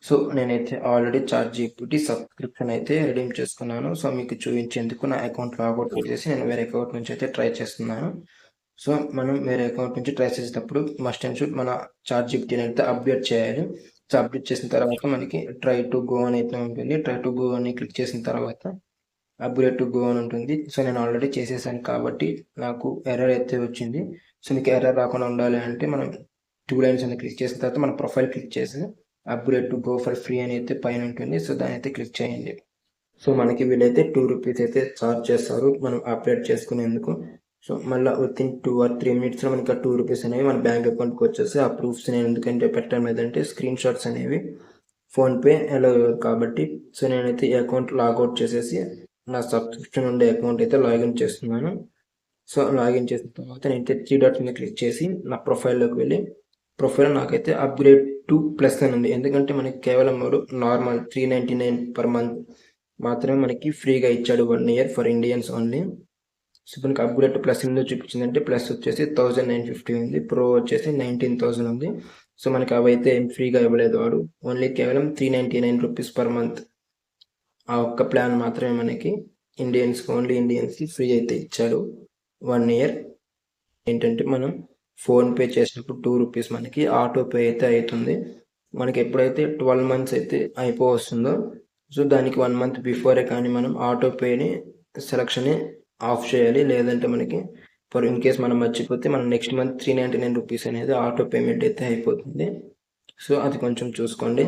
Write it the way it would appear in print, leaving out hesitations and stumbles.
So నేనైతే already ChatGPT subscription అయితే redeem చేసుకున్నాను. సో మీకు చూయించేందుకు నా అకౌంట్ లాగౌట్ చేసి నేను వేరే అకౌంట్ నుంచి అయితే ట్రై చేస్తున్నాను. సో మనం వేరే అకౌంట్ నుంచి ట్రై చేసేటప్పుడు మస్ట్ అండ్ షుడ్ మన చాట్‌జీపీటీని అయితే అప్డేట్ చేయాలి. సో అప్డేట్ చేసిన తర్వాత మనకి ట్రై టు గో అని అయితే ఉంటుంది. ట్రై టు గో అని క్లిక్ చేసిన తర్వాత అప్గ్రేడ్ టు గో అని ఉంటుంది. సో నేను ఆల్రెడీ చేసేసాను కాబట్టి నాకు ఎర్రర్ అయితే వచ్చింది. సో మీకు ఎర్రర్ రాకుండా ఉండాలి అంటే మనం 2 లైన్స్ అని క్లిక్ చేసిన తర్వాత మన ప్రొఫైల్ క్లిక్ చేసి upgrade to go for free అని అయితే పైన ఉంటుంది. సో దాన్ని అయితే క్లిక్ చేయండి. సో మనకి వీళ్ళైతే ₹2 అయితే ఛార్జ్ చేస్తారు మనం అప్డేట్ చేసుకునేందుకు. సో మళ్ళీ వితిన్ 2 or 3 మినిట్స్లో మనకి ఆ ₹2 అనేవి మన బ్యాంక్ అకౌంట్కి వచ్చేసి ఆ ప్రూఫ్స్ నేను ఎందుకంటే పెట్టడం లేదంటే స్క్రీన్ షాట్స్ అనేవి ఫోన్పే అలో కాబట్టి సో నేనైతే ఈ అకౌంట్ లాగౌట్ చేసేసి నా సబ్స్క్రిప్షన్ ఉండే అకౌంట్ అయితే లాగిన్ చేస్తున్నాను. సో లాగిన్ చేసిన తర్వాత నేనైతే 3 డాట్స్ మీద క్లిక్ చేసి నా ప్రొఫైల్లోకి వెళ్ళి ప్రొఫైల్ నాకైతే అప్గ్రేడ్ టు ప్లస్ అని ఉంది. ఎందుకంటే మనకి కేవలం నార్మల్ 399 పర్ మంత్ మాత్రమే మనకి ఫ్రీగా ఇచ్చాడు 1 year for Indians only. So మనకి అప్గ్రేడ్ టు ప్లస్ ఎందుకు చూపించిందంటే ప్లస్ వచ్చేసి 1950 ఉంది, ప్రో వచ్చేసి 19,000 ఉంది. సో మనకి అవైతే ఏం ఫ్రీగా ఇవ్వలేదు వాడు, ఓన్లీ కేవలం ₹399 పర్ మంత్ ఆ ఒక్క ప్లాన్ మాత్రమే మనకి ఓన్లీ ఇండియన్స్కి ఫ్రీ అయితే ఇచ్చాడు 1 year. ఏంటంటే మనం ఫోన్పే చేసినప్పుడు ₹2 మనకి ఆటో పే అయితే అవుతుంది. మనకి ఎప్పుడైతే 12 months అయితే అయిపోవస్తుందో సో దానికి 1 month బిఫోరే కానీ మనం ఆటో పేని సెలక్షన్ని ఆఫ్ చేయాలి. లేదంటే మనకి ఫర్ ఇన్ కేస్ మనం మర్చిపోతే మనం నెక్స్ట్ మంత్ ₹399 అనేది ఆటో పేమెంట్ అయితే అయిపోతుంది. సో అది కొంచెం చూసుకోండి.